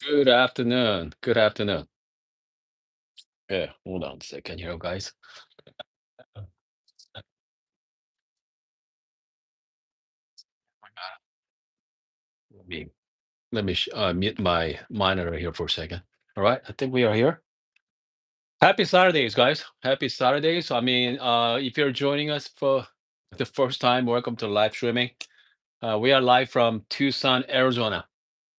Good afternoon. Good afternoon. Yeah, hold on a second here, guys. Let me mute my monitor here for a second. All right, I think we are here. Happy Saturdays, guys. Happy Saturdays. If you're joining us for the first time, welcome to live streaming. We are live from Tucson, Arizona.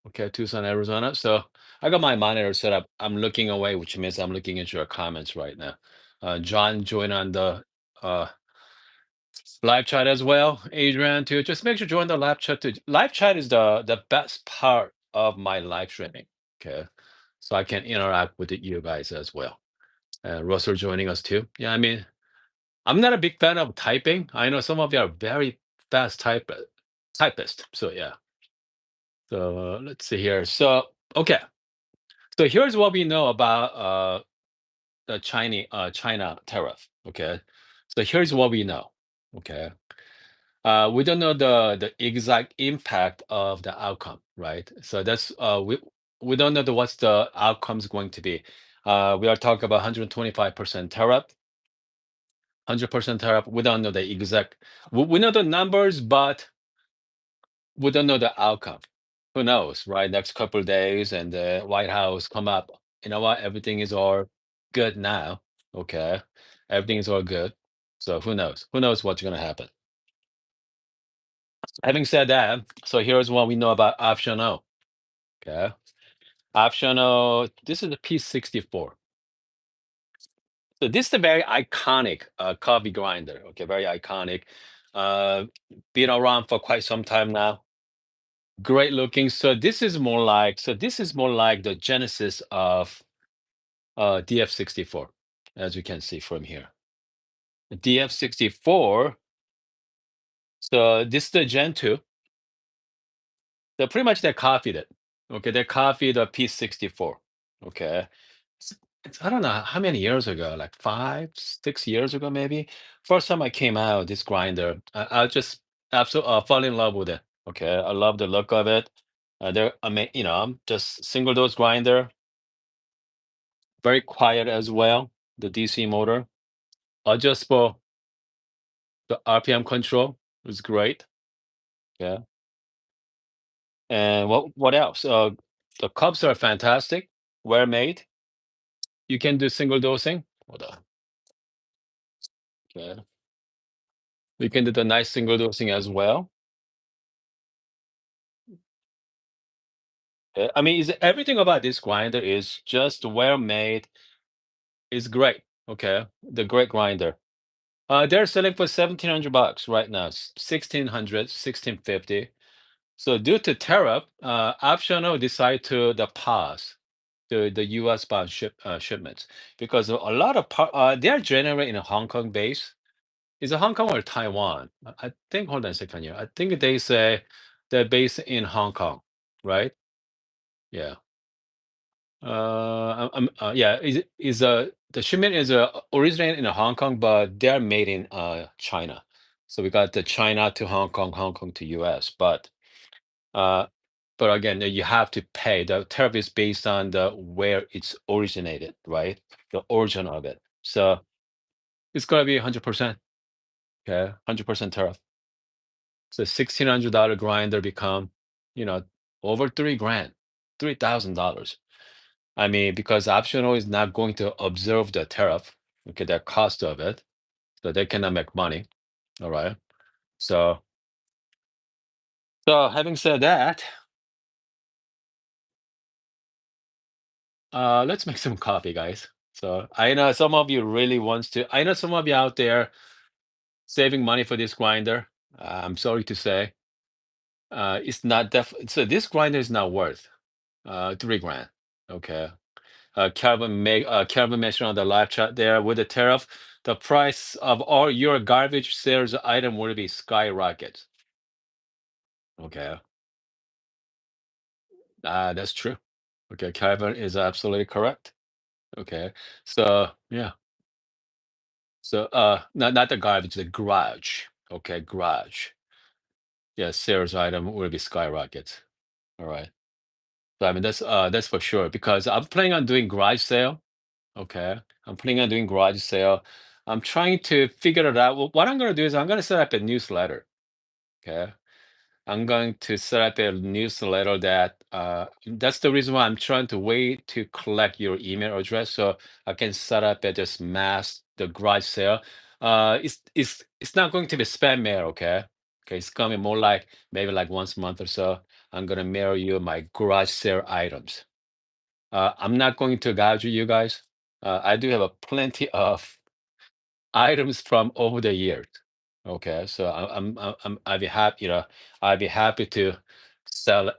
Okay, Tucson, Arizona. So I got my monitor set up. I'm looking away, which means I'm looking at your comments right now. John joined on the uh, live chat as well. Adrian too. Just make sure to join the live chat too. Live chat is the best part of my live streaming. Okay. So I can interact with you guys as well. Russell joining us too. Yeah, I'm not a big fan of typing. I know some of you are very fast typist. So yeah. So let's see here. So okay. So here's what we know about the China tariff. Okay. So here's what we know. Okay. We don't know the exact impact of the outcome, right? So we don't know what's the outcome's going to be. We are talking about 125% tariff, 100% tariff. We don't know the exact. We know the numbers, but we don't know the outcome. Who knows, right? Next couple of days, and the White House come up. You know what? Everything is all good now. Okay, everything is all good. So who knows? Who knows what's going to happen? Having said that, so here's what we know about option O. Okay. Option O, this is the P64. So this is a very iconic coffee grinder. Okay, very iconic. Uh, been around for quite some time now. Great looking. So this is more like the genesis of DF64, as you can see from here. DF64. So this is the Gen 2. So pretty much they copied it. Okay, they copied the P64. Okay. It's, I don't know how many years ago, like 5, 6 years ago, maybe. First time I came out, this grinder, I just absolutely fall in love with it. Okay, I love the look of it. Just single dose grinder, very quiet as well. The DC motor, adjustable, the RPM control was great. Yeah, and what else? The cups are fantastic, well made. You can do single dosing. Hold on. Okay. You can do the nice single dosing as well. Everything about this grinder is just well made. It's great. Okay, the great grinder. They're selling for $1,700 right now. 1,600, 1,650. So due to tariff, Optional decide to the pause the U.S. bound shipments because a lot of they are generated in a Hong Kong base. Is it Hong Kong or Taiwan? I think. Hold on a second here. I think they say they're based in Hong Kong, right? Yeah. Yeah, the shipment is originated in Hong Kong, but they're made in China. So we got the China to Hong Kong, Hong Kong to US. Uh, but again, you have to pay. The tariff is based on the where it's originated, right? The origin of it. So it's gonna be 100%. Okay, 100% tariff. So $1,600 grinder become, you know, over 3 grand, $3,000. Because optional is not going to observe the tariff, okay, the cost of it, so they cannot make money. All right. So, so having said that, let's make some coffee, guys. So I know some of you really wants to. I know some of you out there saving money for this grinder. I'm sorry to say, it's not so this grinder is not worth 3 grand. Okay. Calvin mentioned on the live chat there with the tariff, the price of all your garbage sales item will be skyrocket. Okay, that's true. Okay, Calvin is absolutely correct. Okay, so yeah, so not the garbage, the garage. Okay, garage. Yeah, sales item will be skyrocket. All right. So I mean that's for sure because I'm planning on doing garage sale. Okay, I'm planning on doing garage sale. I'm trying to figure it out. What I'm going to do is I'm going to set up a newsletter. Okay, I'm going to set up a newsletter that's the reason why I'm trying to wait to collect your email address so I can set up a just mass the garage sale. It's not going to be spam mail, okay? Okay, it's coming more like maybe like once a month or so. I'm gonna mail you my garage sale items. I'm not going to gouge you guys. I do have a plenty of items from over the years. Okay, so I'd be happy, I'd be happy to sell,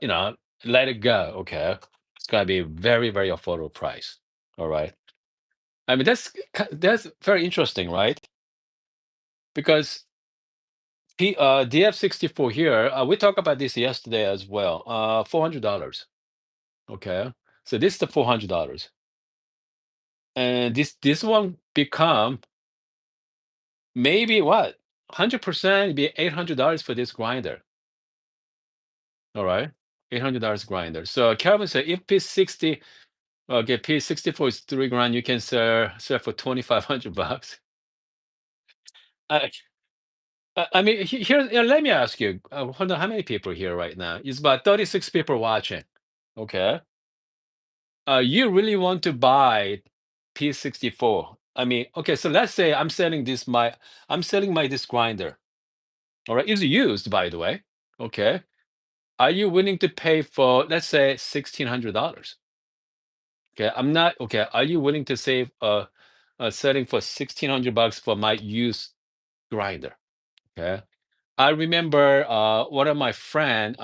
let it go. Okay, it's gonna be very, very affordable price. All right. I mean, that's very interesting, right? Because DF64 here, we talked about this yesterday as well. $400. Okay, so this is the $400, and this one become maybe what 100% be $800 for this grinder. All right, $800 grinder. So Calvin said if P60, okay, P64 is 3 grand, you can sell for 2,500 bucks. I, I mean, here, let me ask you, hold on, how many people here right now? It's about 36 people watching. Okay, you really want to buy P64? I mean, okay, so let's say I'm selling my this grinder. All right, it's used by the way. Okay, are you willing to pay for let's say $1,600? Okay, I'm not okay. Are you willing to save a setting for 1,600 bucks for my used grinder? Okay. I remember one of my friend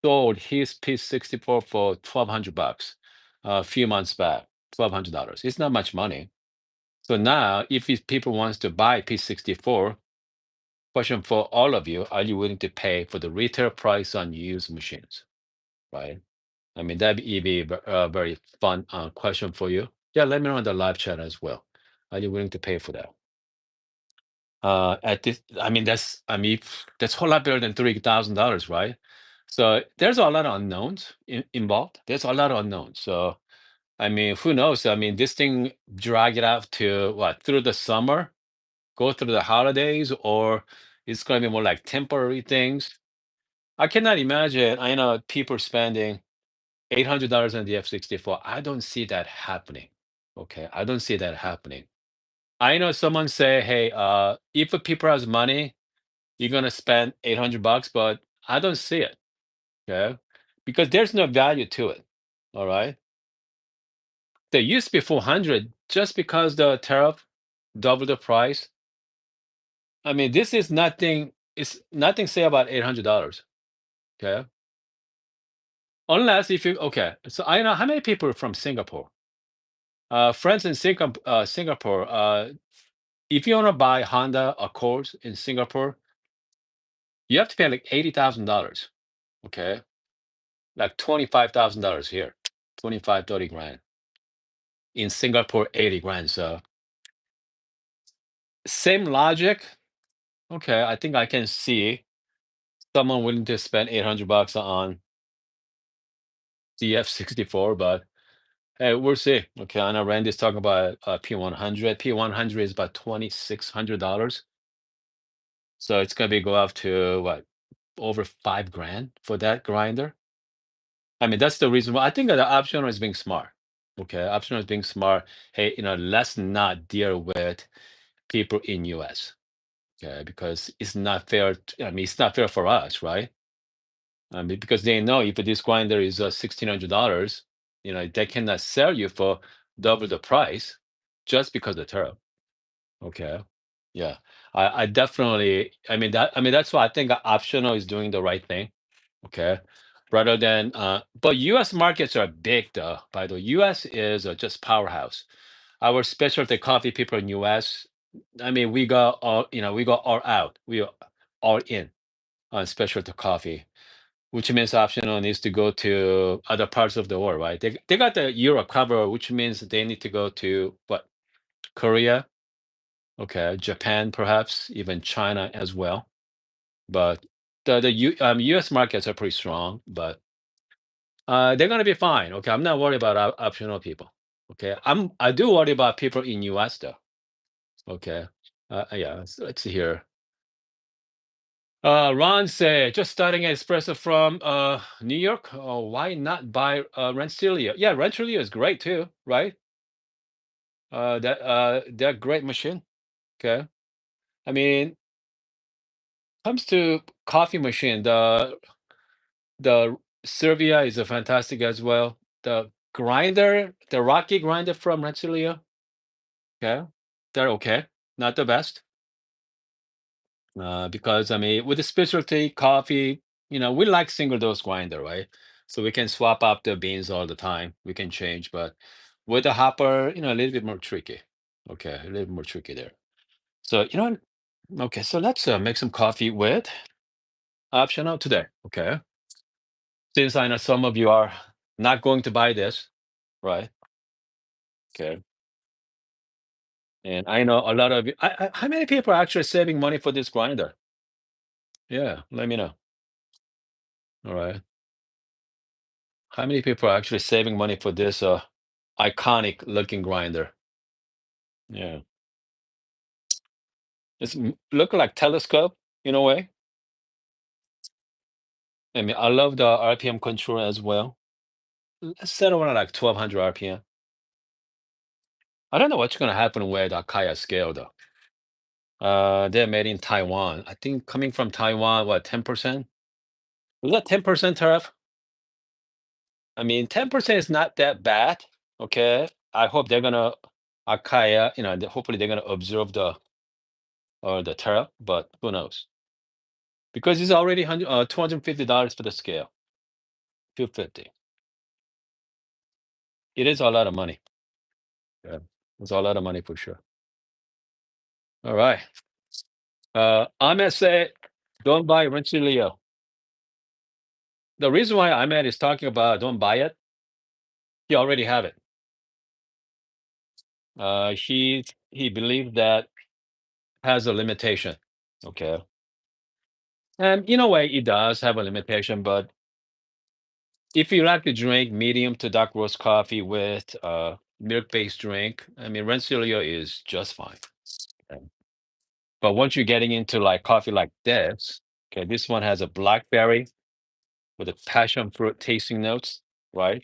sold his P64 for 1,200 bucks a few months back. $1,200. It's not much money. So now, people wants to buy P64, question for all of you: are you willing to pay for the retail price on used machines? Right. I mean, that'd be a very fun question for you. Yeah, let me know in the live chat as well. Are you willing to pay for that? At this, I mean, that's a whole lot better than $3,000, right? So there's a lot of unknowns involved. There's a lot of unknowns. So I mean, who knows? I mean, this thing drag it out to what through the summer, go through the holidays, or it's going to be more like temporary things. I cannot imagine. I know people spending $800 on the F64. I don't see that happening. Okay, I don't see that happening. I know someone say, "Hey, if a people has money, you're gonna spend 800 bucks," but I don't see it. Okay, because there's no value to it. All right, they used to be 400 just because the tariff doubled the price. I mean, this is nothing. It's nothing say about $800. Okay, unless if you okay. So I know how many people are from Singapore. Friends in Singapore. If you want to buy Honda Accords in Singapore, you have to pay like $80,000. Okay, like $25,000 here, 25, 30 grand. In Singapore, 80 grand. So same logic. Okay, I think I can see someone willing to spend 800 bucks on the F64, but hey, we'll see. Okay, I know Randy's talking about P100. P100 is about $2,600. So it's gonna be go up to what over 5 grand for that grinder. I mean, that's the reason why I think that the optional is being smart. Okay, optional is being smart. Hey, let's not deal with people in US. Okay, because it's not fair. I mean, it's not fair for us, right? I mean, because they know if this grinder is $1,600, they cannot sell you for double the price just because of tariff. Okay, yeah, I definitely. That's why I think optional is doing the right thing. Okay, rather than but US markets are big though. By the way, US is just powerhouse. Our specialty coffee people in US, I mean, we go all out. We are all in on specialty coffee, which means optional needs to go to other parts of the world, right? They got the Europe cover, which means they need to go to what? Korea, okay, Japan, perhaps even China as well. But the US markets are pretty strong, but they're gonna be fine. Okay, I'm not worried about optional people. Okay, I do worry about people in US though. Okay, yeah. Let's see here. Ron said, just starting espresso from New York. Oh, why not buy Rensselaer? Yeah, Rensselaer is great too, right? They're great machine. Okay, I mean, comes to coffee machine, the Serbia is a fantastic as well. The grinder, the Rocky grinder from Rensselaer. Okay, they're okay, not the best. Because I mean, with the specialty coffee, we like single dose grinder, right? So we can swap up the beans all the time. We can change, but with the hopper, a little bit more tricky. Okay, a little more tricky there. So okay. So let's make some coffee with optional today. Okay, since I know some of you are not going to buy this, right? Okay, and I know a lot of you. How many people are actually saving money for this grinder? Yeah, let me know. All right. How many people are actually saving money for this iconic looking grinder? Yeah. It's look like telescope in a way. I mean, I love the RPM control as well. Let's set around like 1200 RPM. I don't know what's gonna happen with Akaya scale though. They're made in Taiwan. I think coming from Taiwan, what, 10%? Was that 10% tariff? I mean, 10% is not that bad. Okay. I hope they're gonna Akaya, hopefully they're gonna observe the tariff, but who knows? Because it's already $250 for the scale. 250. It is a lot of money. Yeah. It's a lot of money for sure. All right. Ahmed said, don't buy Rensselaer. The reason why Ahmed is talking about don't buy it, he already have it. He believes that has a limitation. Okay. And in a way, it does have a limitation, but if you like to drink medium to dark roast coffee with milk-based drink, I mean, Rensselaer is just fine. Okay. But once you're getting into like coffee like this, okay, this one has a blackberry with a passion fruit tasting notes, right?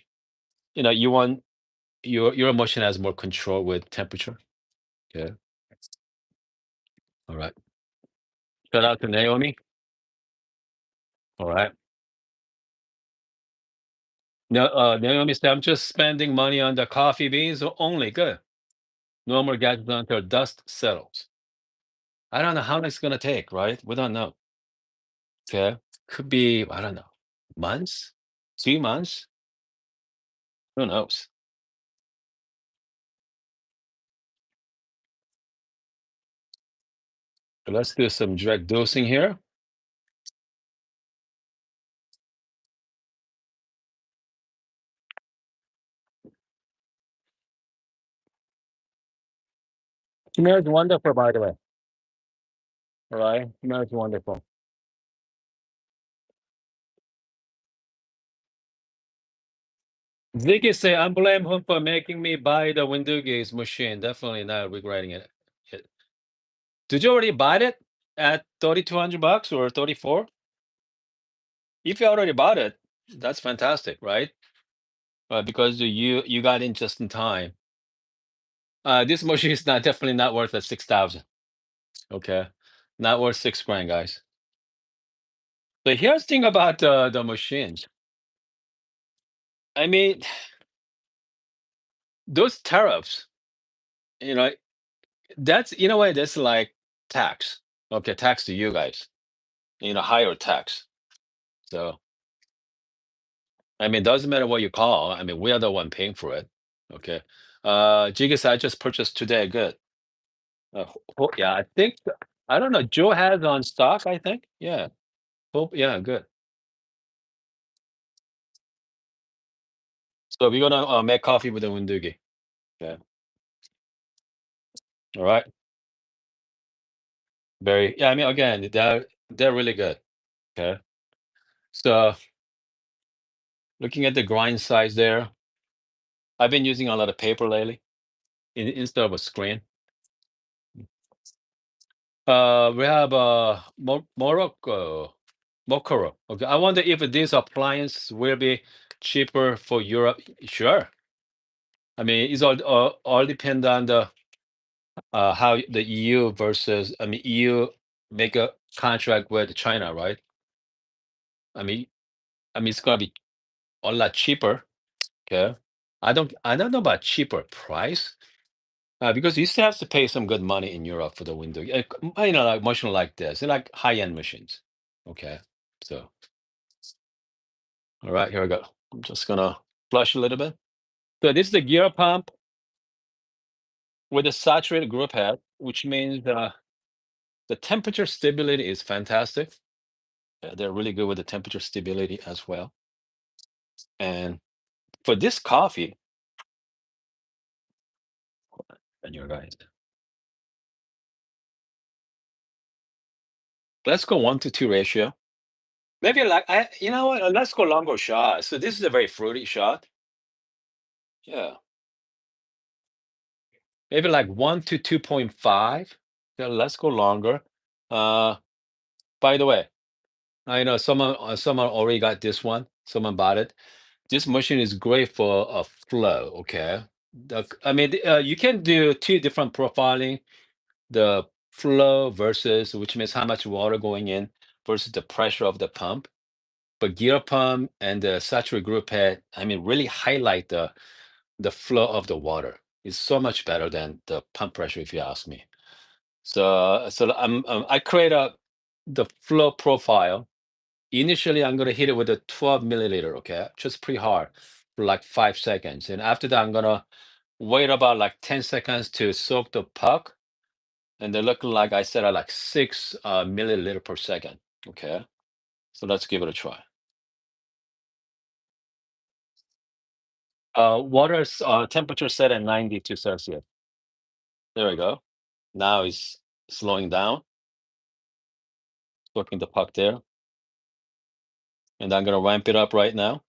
You want your emotion has more control with temperature. Okay. All right. Shout out to Naomi. All right. No, Naomi said, I'm just spending money on the coffee beans only. Good. No more gadgets until dust settles. I don't know how long it's gonna take, right? We don't know. Okay. Could be, I don't know, months, 2 months. Who knows? So let's do some direct dosing here. Smells wonderful, by the way. All right. Smells wonderful. Ziggy say, I blame him for making me buy the Windugi's machine. Definitely not regretting it. It- Did you already buy it at 3,200 bucks or 34? If you already bought it, that's fantastic, right? Because you got in just in time. This machine is not definitely not worth at 6,000. Okay, not worth 6 grand, guys. But here's the thing about the machines. I mean, those tariffs, you know, that's in a way that's like tax. Okay, tax to you guys. Higher tax. So I mean, doesn't matter what you call. I mean, we are the one paying for it. Okay. Jigas, I just purchased today. Good. Yeah, I think I don't know. Joe has on stock. I think. Yeah. Hope. Yeah. Good. So we're gonna make coffee with the Wundugi. Okay. All right. Very. Yeah. I mean, again, they're really good. Okay. So Looking at the grind size there, I've been using a lot of paper lately instead of a screen. We have Morocco, Mokoro. Okay, I wonder if this appliance will be cheaper for Europe. Sure. I mean, it's all depend on the how the EU versus, I mean, EU make a contract with China, right? I mean, it's gonna be a lot cheaper. Okay. I don't know about cheaper price, because you still have to pay some good money in Europe for the window. Like machine like this, they're like high-end machines. Okay. So, all right, here we go. I'm just gonna flush a little bit. So this is the gear pump with a saturated group head, which means the temperature stability is fantastic. They're really good with the temperature stability as well. And for this coffee, and your guys, let's go 1 to 2 ratio. Maybe like you know what? Let's go longer shot. So this is a very fruity shot. Yeah, maybe like 1 to 2.5. Yeah, let's go longer. Uh, by the way, I know someone already got this one. Someone bought it. This machine is great for a flow. Okay, I mean, you can do two different profiling: the flow versus, which means how much water going in, versus the pressure of the pump. But gear pump and the saturated group head, I mean, really highlight the flow of the water. It's so much better than the pump pressure, if you ask me. So I create the flow profile. Initially, I'm gonna hit it with a 12 milliliter, okay, just pretty hard for like 5 seconds, and after that, I'm gonna wait about like 10 seconds to soak the puck, and they're looking like I said, at like 6 milliliter per second. Okay, so let's give it a try. Water's temperature set at 92 Celsius. There we go. Now it's slowing down, working the puck there, and I'm gonna ramp it up right now.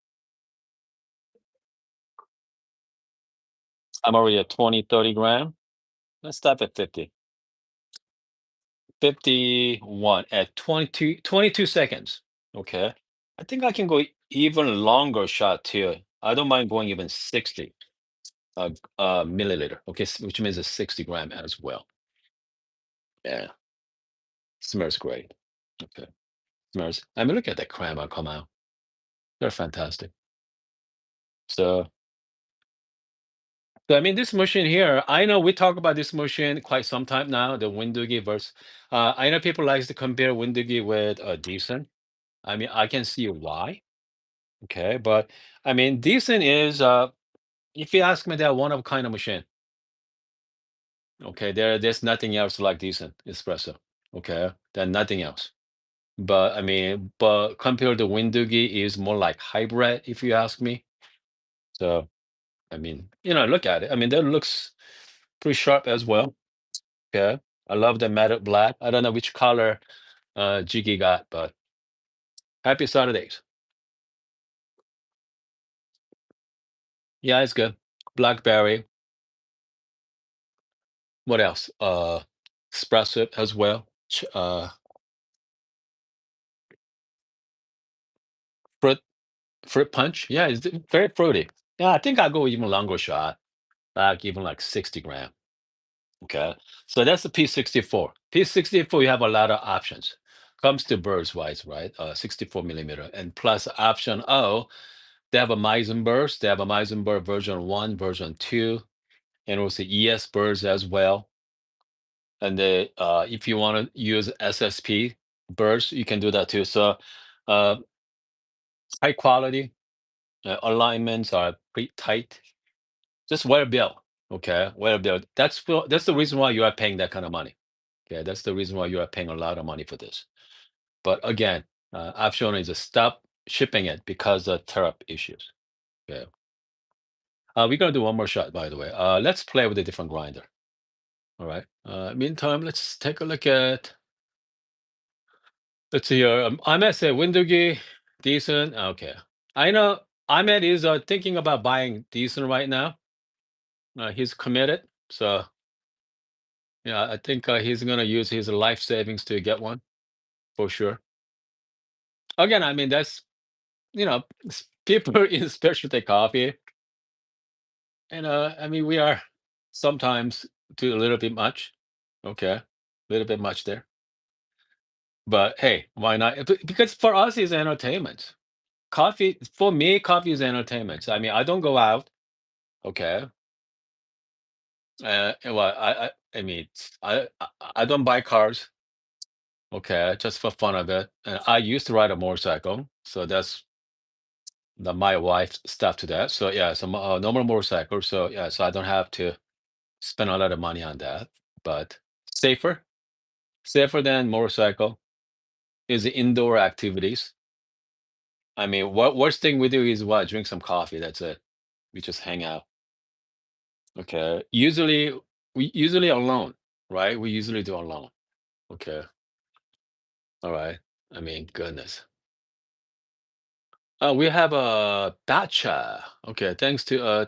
I'm already at 20, 30 gram. Let's stop at 50. 51 at 22 seconds. Okay. I think I can go even longer shot too. I don't mind going even 60 milliliter. Okay, which means a 60 gram as well. Yeah, smells great. Okay, smells. I mean, look at that crema come out. They're fantastic. So, I mean, this machine here, I know we talk about this machine quite some time now, the Windowgi versus. I know people like to compare Windowgi with Decent. I mean, I can see why. Okay, but I mean, Decent is, if you ask me, they're one of a kind of machine. Okay, there's nothing else like Decent espresso. Okay, there's nothing else. But I mean, but compared to Windowgi is more like hybrid, if you ask me. So I mean, look at it. I mean, that looks pretty sharp as well. Okay, I love the matte black. I don't know which color Jiggy got, but happy Saturdays. Yeah, it's good. Blackberry. What else? Espresso as well. Fruit fruit punch. Yeah, it's very fruity. Yeah, I think I'll go even longer shot, like even like 60 gram. Okay, so that's the P64. P64, you have a lot of options. Comes to birds wise, right? 64 millimeter, and plus option O, they have a Meisenberg. They have a Meisenberg version 1, version 2, and also ES birds as well. And if you want to use SSP birds, you can do that too. So uh, high quality, alignments are pretty tight. Just well built. Okay, well built. That's the reason why you are paying that kind of money. Okay, that's the reason why you are paying a lot of money for this. But again, I've shown is to stop shipping it because of tariff issues. Okay. We're gonna do one more shot, by the way. Let's play with a different grinder. All right. Meantime, let's take a look at. Let's see here. I must say Windowgi, decent. Okay. I know. Ahmed is thinking about buying decent right now. He's committed, so yeah, I think he's gonna use his life savings to get one for sure. Again, I mean that's people in specialty coffee, and I mean we are sometimes do a little bit much. Okay, a little bit much there, but hey, why not? Because for us, it's entertainment. Coffee for me, coffee is entertainment. I mean, I don't go out. Okay, and well, I mean, I don't buy cars. Okay, just for fun of it. And I used to ride a motorcycle, so that's my wife stuff to that. So yeah, so normal motorcycle. So yeah, so I don't have to spend a lot of money on that. But safer, safer than motorcycle is the indoor activities. I mean, what worst thing we do is what? Drink some coffee. That's it. We just hang out. Okay. We usually alone, right? We usually do alone. Okay. All right. I mean, goodness. We have a dacha. Okay. Thanks to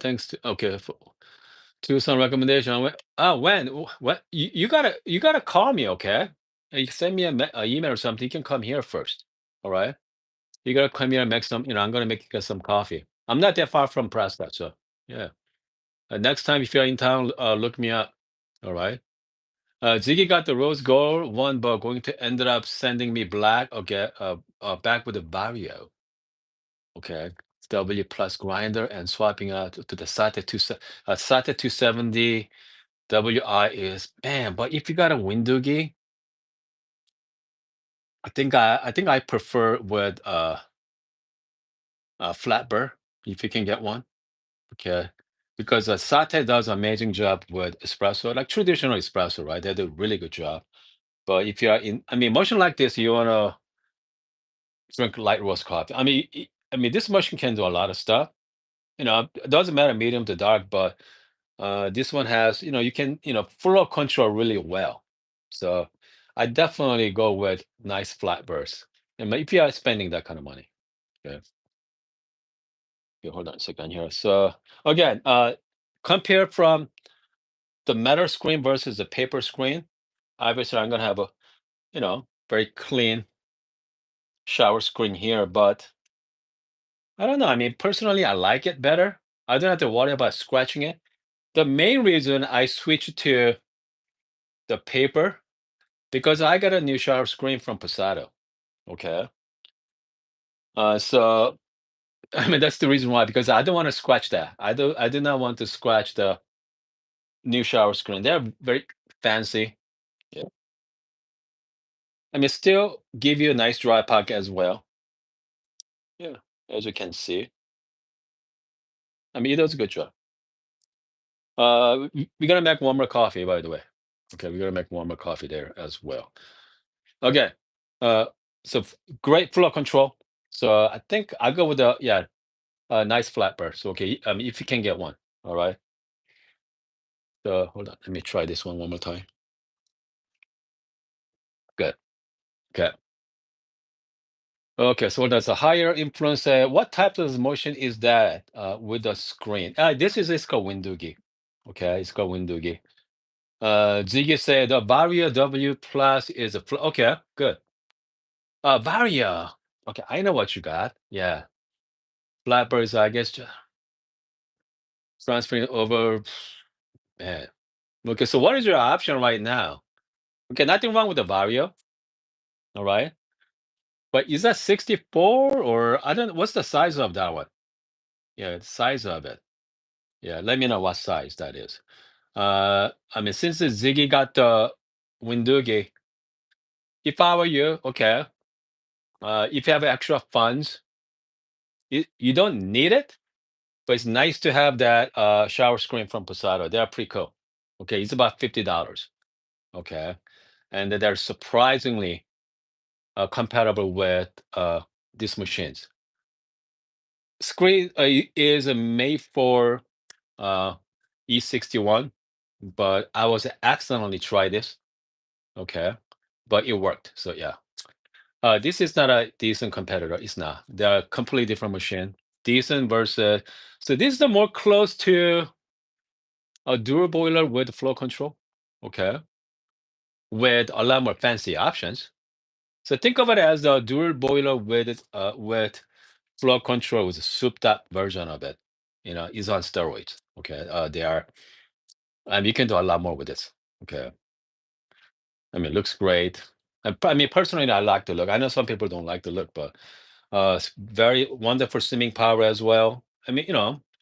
to some recommendation. When? What? You gotta call me, okay? You send me a email or something. You can come here first. All right. You gotta come here and make some. I'm gonna make you guys some coffee. I'm not that far from Prescott, so yeah. Next time if you're in town, look me up. All right. Ziggy got the rose gold one, but going to ended up sending me black. Okay. Back with the Vario. Okay. W plus grinder and swapping out to the SATA 270. WI is bam. But if you got a Windoogie, I think I prefer with flat burr if you can get one. Okay. Because Sate does an amazing job with espresso, like traditional espresso, right? They do a really good job. But if you're I mean, motion like this, you wanna drink light roast coffee. I mean, this machine can do a lot of stuff. It doesn't matter medium to dark, but this one has, you can, flow control really well. So I definitely go with nice flat bursts. And if you are spending that kind of money. Okay. Okay, hold on a second here. So again, compare from the metal screen versus the paper screen. Obviously, I'm gonna have a, very clean shower screen here, but I don't know. I mean, personally, I like it better. I don't have to worry about scratching it. The main reason I switched to the paper because I got a new shower screen from Passato. Okay. So I mean that's the reason why, because I don't want to scratch that. I do not want to scratch the new shower screen. They're very fancy. Yeah. I mean still give you a nice dry pocket as well. Yeah. As you can see. I mean it does a good job. We're gonna make one more coffee, by the way. Okay, we're gonna make one more coffee there as well. Okay. Uh, so great flow control. So I think I'll go with the yeah, nice flat burr. So okay, if you can get one, all right. So hold on, let me try this one more time. Good. Okay. Okay, so that's a higher influence. What type of motion is that with the screen? This is it's called Windoogie. Okay, it's called Windoogie. Ziggy said the Varia W plus is okay, good. Varia. Okay, I know what you got. Yeah. Flatbirds, I guess transferring over. Man. Okay, so what is your option right now? Okay, nothing wrong with the Vario. All right. But is that 64 or I don't what's the size of that one? Yeah, the size of it. Yeah, let me know what size that is. I mean, since the Ziggy got the Windoogie, if I were you, okay, if you have extra funds, you don't need it, but it's nice to have that shower screen from Posado. They're pretty cool. Okay, it's about $50. Okay, and they're surprisingly compatible with these machines. Screen is made for uh, E61, but I was accidentally try this. Okay, but it worked. So yeah, this is not a decent competitor. It's not. They're a completely different machine. decent versus. So this is the more close to a dual boiler with flow control. Okay, with a lot more fancy options. So think of it as a dual boiler with flow control with a souped up version of it. Is on steroids. Okay, they are, and you can do a lot more with this. Okay, I mean, it looks great. I mean, personally, I like the look. I know some people don't like the look, but it's very wonderful steaming power as well. I mean,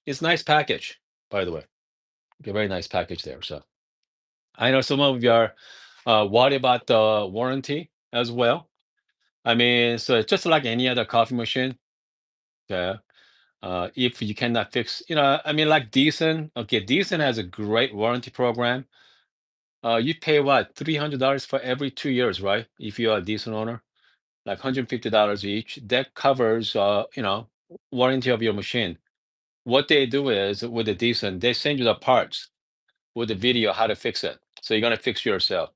it's nice package, by the way. Okay, very nice package there. So I know some of you are worried about the warranty as well. I mean, so it's just like any other coffee machine. Okay. If you cannot fix, I mean, like Decent. Okay, Decent has a great warranty program. You pay what, $300 for every 2 years, right? If you're a Decent owner, like $150 each. That covers, warranty of your machine. What they do is with the Decent, they send you the parts with the video how to fix it. So you're gonna fix yourself.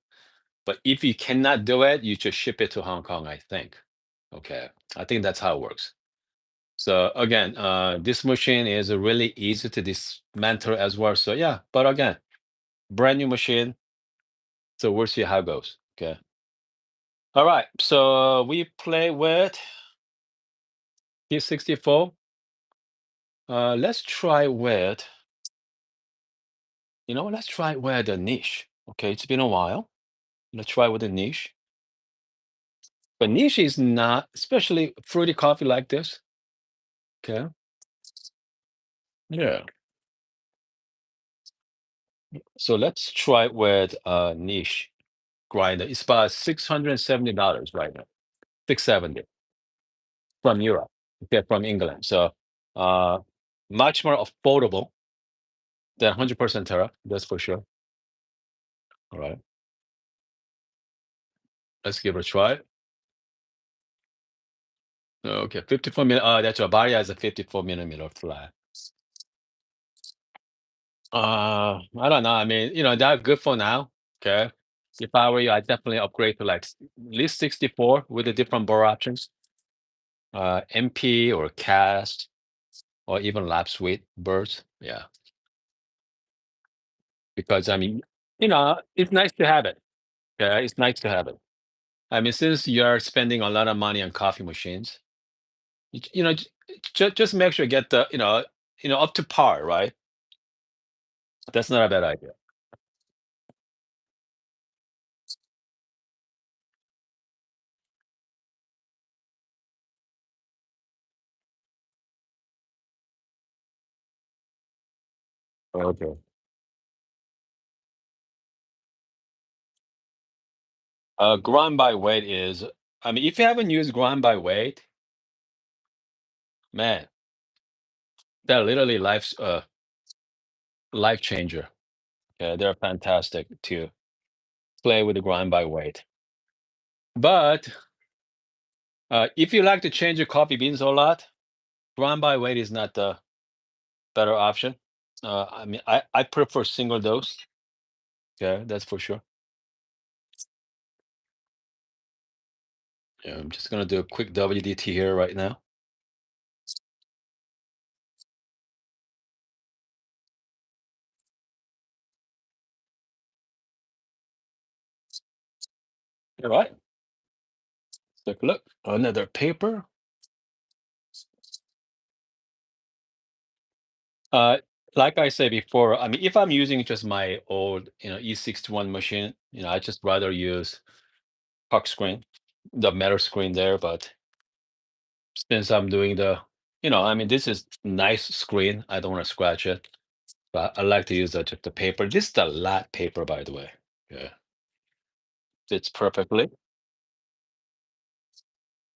But if you cannot do it, you just ship it to Hong Kong, I think. Okay, I think that's how it works. So again, this machine is really easy to dismantle as well. So yeah, but again, brand new machine. So we'll see how it goes. Okay. All right. So we play with P64. Let's try with, let's try with a niche. Okay, it's been a while. Let's try with a niche. But niche is not, especially fruity coffee like this. Okay. Yeah. So let's try with niche grinder. It's about $670 right now. 670 from Europe. Okay, from England. So uh much more affordable than 100% tariff, that's for sure. All right. Let's give it a try. Okay, 54 minute. That's your body has a 54 millimeter flat. I don't know. I mean, they're good for now. Okay. If I were you, I'd definitely upgrade to like at least 64 with the different bore options. MP or cast or even lap sweet birds. Yeah. Because I mean, it's nice to have it. Yeah, it's nice to have it. I mean, since you're spending a lot of money on coffee machines, just make sure you get the, up to par, right? That's not a bad idea. Okay. Grind by weight is, I mean, if you haven't used grind by weight, man, they're literally life changer. Yeah, they're fantastic to play with the grind by weight. But if you like to change your coffee beans a lot, grind by weight is not the better option. I mean, I prefer single dose. Yeah, that's for sure. Yeah, I'm just gonna do a quick WDT here right now. All right, take a look. Another paper. Uh, like I said before, I mean, if I'm using just my old, E61 machine, I just rather use puck screen, the metal screen there. But since I'm doing I mean, this is nice screen. I don't want to scratch it, but I like to use just the paper. This is the lat paper, by the way. Yeah, fits perfectly.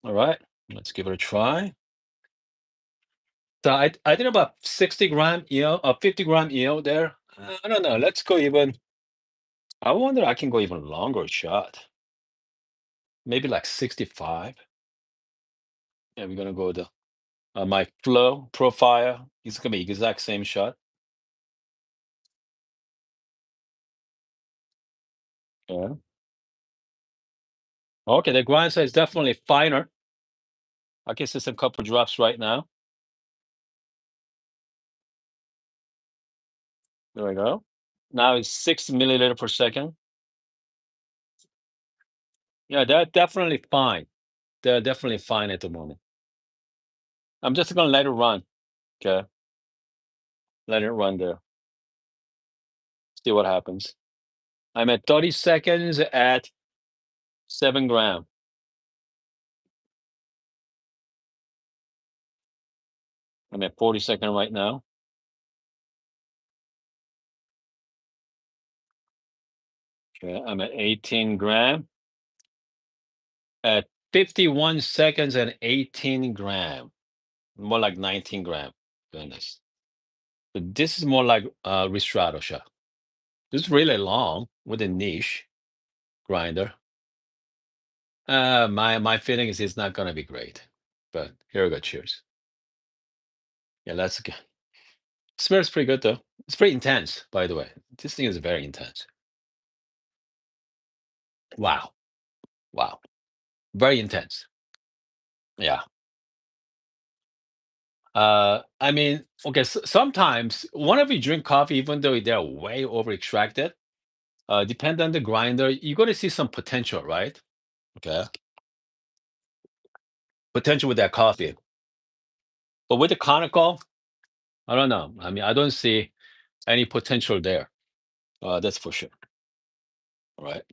All right, let's give it a try. So I did about 60 gram EO, 50 gram EO there. I don't know. Let's go even. I wonder I can go even longer shot. Maybe like 65. Yeah, we're gonna go the my flow profile. It's gonna be exact same shot. Yeah. Okay, the grind size is definitely finer. I can see some couple drops right now. There we go. Now it's 6 milliliter per second. Yeah, they're definitely fine. They're definitely fine at the moment. I'm just gonna let it run. Okay, let it run there. See what happens. I'm at 30 seconds at 7 gram. I'm at 40 seconds right now. Okay, I'm at 18 gram. At 51 seconds and 18 gram. More like 19 gram. Goodness. So this is more like Ristrato shot. This is really long with a niche grinder. My feeling is it's not gonna be great. But here we go. Cheers. Yeah, let's go. Smells pretty good though. It's pretty intense, by the way. This thing is very intense. Wow. Wow. Very intense. Yeah. I mean, okay, sometimes whenever you drink coffee, even though they're way over extracted, depend on the grinder, you're gonna see some potential, right? Okay. Potential with that coffee. But with the conical, I don't know. I mean, I don't see any potential there. That's for sure. Right.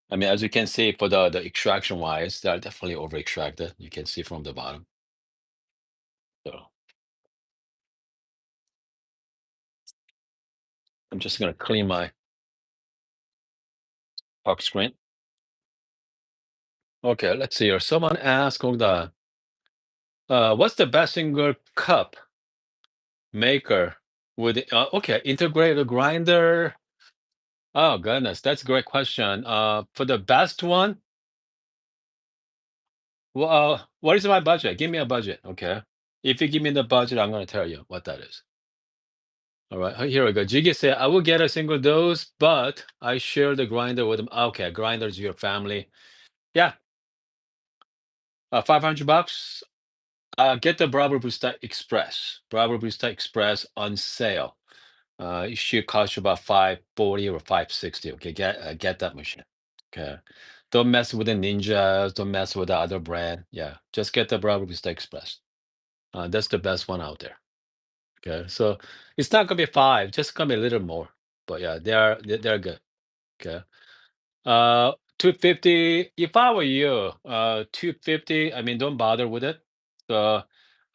I mean, as you can see for the extraction wise, they're definitely over extracted. You can see from the bottom. So I'm just gonna clean my talk screen. Okay, let's see here. Someone asked, what's the best single cup maker with okay, integrated grinder? Oh goodness, that's a great question. For the best one, well, what is my budget? Give me a budget, okay? If you give me the budget, I'm gonna tell you what that is. All right, here we go. Jiggy said, I will get a single dose, but I share the grinder with them. Okay, grinders, your family. Yeah, 500 bucks. Get the Bravo Booster Express. Bravo Booster Express on sale. It should cost you about 540 or 560. Okay, get that machine. Okay. Don't mess with the Ninjas. Don't mess with the other brand. Yeah, just get the Bravo Vista Express. That's the best one out there. Okay, so it's not gonna be five, just gonna be a little more. But yeah, they're good. Okay. 250. If I were you, 250. I mean, don't bother with it. So,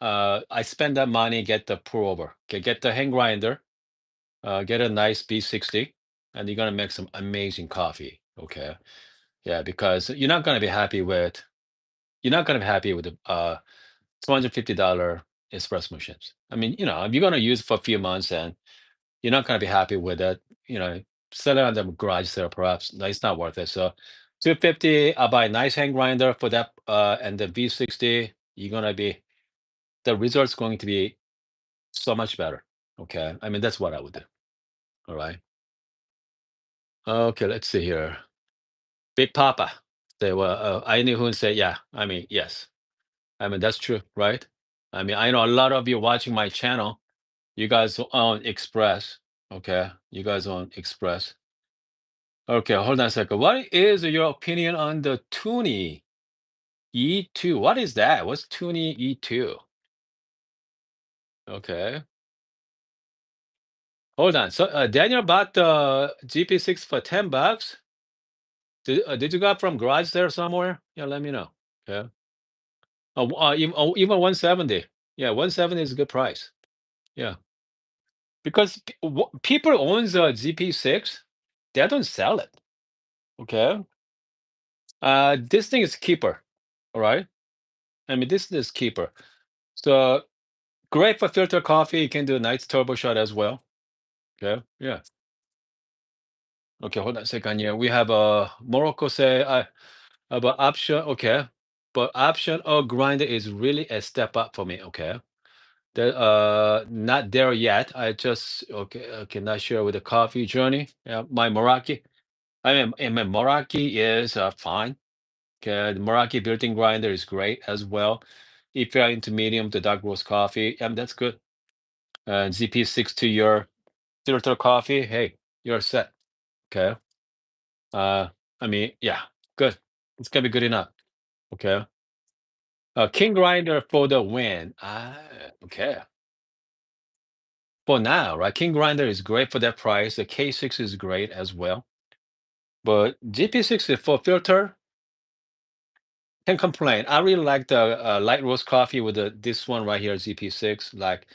I spend that money, get the pour over. Okay, get the hand grinder. Get a nice B60, and you're gonna make some amazing coffee. Okay. Yeah, because you're not gonna be happy with the $250 espresso machines. I mean, if you're gonna use it for a few months and you're not gonna be happy with it, sell it on the garage sale perhaps. No, it's not worth it. So 250, I'll buy a nice hand grinder for that and the V60, the result's going to be so much better. Okay. I mean, that's what I would do. All right. Okay, let's see here. Big Papa. Say, well, I knew who say, yeah. I mean, yes. I mean, that's true, right? I mean, I know a lot of you watching my channel. You guys own Express. Okay. You guys own Express. Okay, hold on a second. What is your opinion on the Toonie E2? What is that? What's Toonie E2? Okay. Hold on. So Daniel bought the GP6 for $10. Did you got from garage there somewhere? Yeah, let me know. Okay. Even 170. Yeah, 170 is a good price. Yeah. Because people owns a GP6, they don't sell it. Okay. This thing is keeper. All right. I mean, this is keeper. So great for filter coffee. You can do a nice turbo shot as well. Okay. Yeah. Okay. Hold on a second. Yeah. We have a Morocco say about option. Okay. But option or grinder is really a step up for me. Okay. Not there yet. I just not share with the coffee journey. Yeah, my Meraki. I mean, and my Meraki is fine. Okay, the Meraki built-in grinder is great as well. If you're into medium to dark roast coffee, that's good. ZP6 to your filter coffee, hey, you're set. Okay. Uh, I mean, yeah, good. It's gonna be good enough. Okay. King grinder for the win. Ah, okay. For now, right? King grinder is great for that price. The K6 is great as well. But GP6 is for filter, can complain. I really like the light roast coffee with this one right here, ZP6. Like,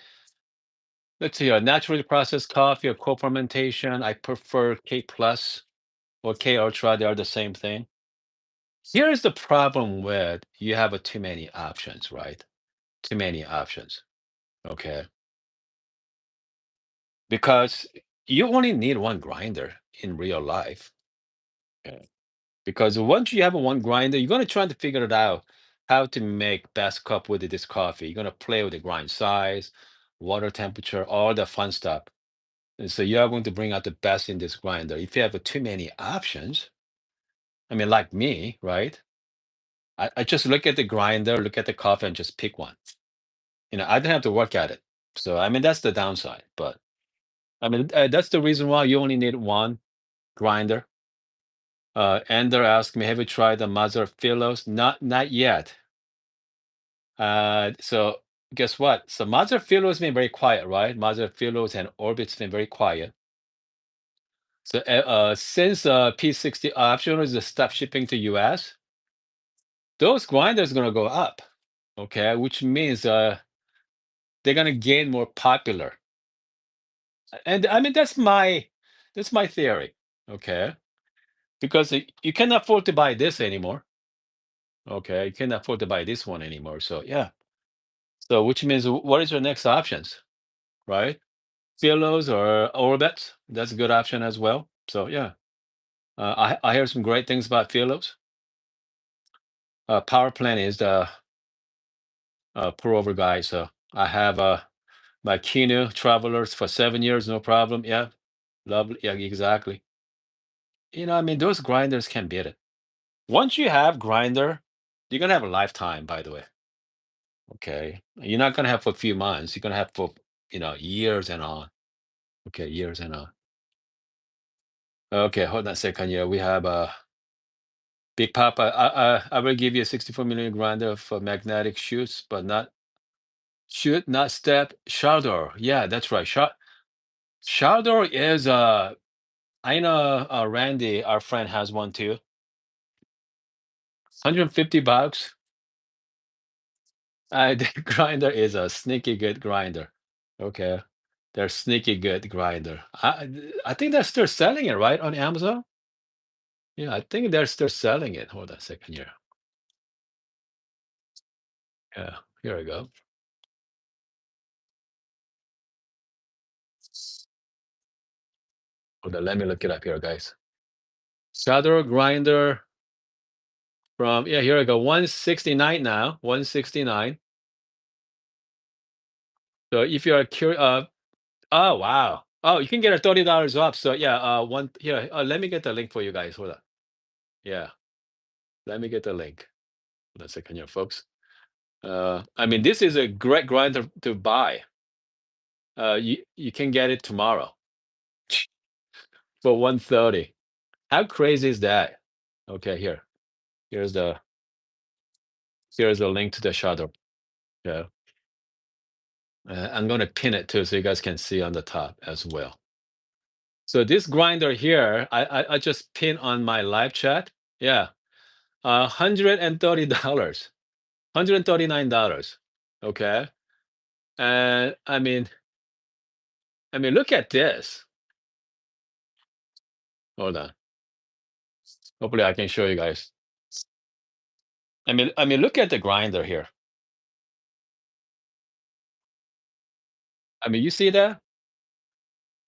let's see, a naturally processed coffee or co-fermentation. I prefer K plus or K ultra. They are the same thing. Here's the problem with you have too many options, right? Too many options. Okay. Because you only need one grinder in real life. Okay. Because once you have one grinder, you're gonna try to figure it out how to make best cup with this coffee. You're gonna play with the grind size, water temperature, all the fun stuff. And so you are going to bring out the best in this grinder. If you have too many options, I mean, like me, right? I just look at the grinder, look at the coffee, and just pick one. I don't have to work at it. So I mean, that's the downside. But I mean, that's the reason why you only need one grinder. Ender asked me, "Have you tried the Mazar Philos?" Not yet. So guess what? So Mazar Philos been very quiet, right? Mazar Philos and Orbit's been very quiet. So since P60 option is stop shipping to US, those grinders gonna go up. Okay, which means they're gonna gain more popular. And I mean that's my theory. Okay, because you cannot afford to buy this anymore. Okay, you can't afford to buy this one anymore. So yeah. So which means what is your next options, right? Philos or Orbits, that's a good option as well. So yeah, I hear some great things about Philos. Power plant is the pour over guy. So I have my Kinu travelers for 7 years, no problem. Yeah, lovely. Yeah, exactly. I mean, those grinders can beat it. Once you have grinder, you're gonna have a lifetime. By the way, okay, you're not gonna have for a few months. You're gonna have for years and on. Okay, years and on. Okay, hold on a second. Yeah, we have Big Papa. I will give you a 64 million grinder for magnetic shoots, but not shoot, not step. Shardor. Yeah, that's right. Shardor is I know Randy, our friend, has one too. $150. The grinder is a sneaky good grinder. Okay. They're sneaky good grinder. I think they're still selling it, right, on Amazon? Yeah, I think they're still selling it. Hold on a second here. Yeah, here we go. Hold on, let me look it up here, guys. Shardor grinder from, yeah, here I go. 169 now. 169. So if you're curious, oh wow. Oh, you can get a $30 off. So yeah, one here. Let me get the link for you guys. Hold on. Yeah, let me get the link. Hold on a second here, folks. I mean, this is a great grinder to buy. You can get it tomorrow for 130. How crazy is that? Okay, here's the here's the link to the shadow. Yeah, I'm gonna pin it too, so you guys can see on the top as well. So this grinder here, I just pin on my live chat. Yeah, $130, $139. Okay, and I mean, look at this. Hold on. Hopefully, I can show you guys. I mean, look at the grinder here. I mean, you see that?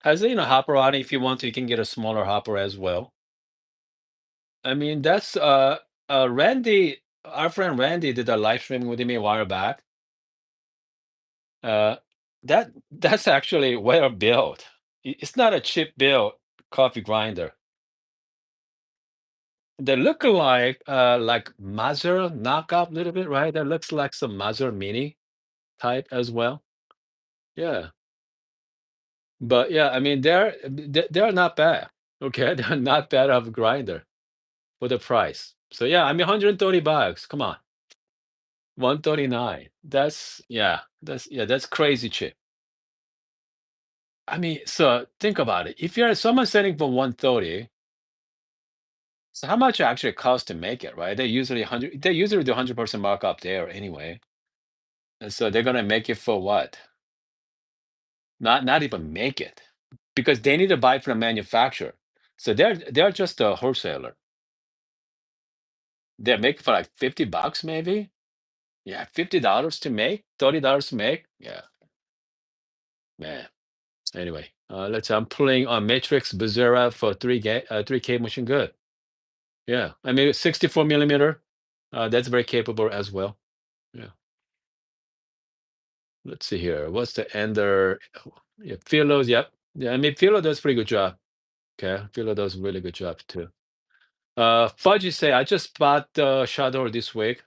Has hopper on it. If you want to, you can get a smaller hopper as well. I mean, that's Randy, our friend Randy did a live stream with me a while back. Uh, that's actually well built. It's not a cheap built coffee grinder. They look like Mazur knockoff a little bit, right? That looks like some Mazur Mini type as well. Yeah. But yeah, I mean they're not bad. Okay, they're not bad of a grinder for the price. So yeah, I mean $130. Come on, 139. That's crazy cheap. I mean, so think about it. If you're someone selling for 130, so how much it actually costs to make it, right? They usually do 100% markup there anyway. And so they're gonna make it for what? Not even make it. Because they need to buy from the manufacturer. So they're just a wholesaler. They're making for like $50 maybe. Yeah, $50 to make, $30 to make. Yeah, man. Anyway, I'm pulling on Matrix Bezera for 3K machine. Good. Yeah, I mean 64 millimeter. That's very capable as well. Yeah. Let's see here. What's the ender? Oh, yeah, Philo. Yep. Yeah, I mean Philo does pretty good job. Okay, Philo does a really good job too. Fudgy say I just bought the Shardor this week.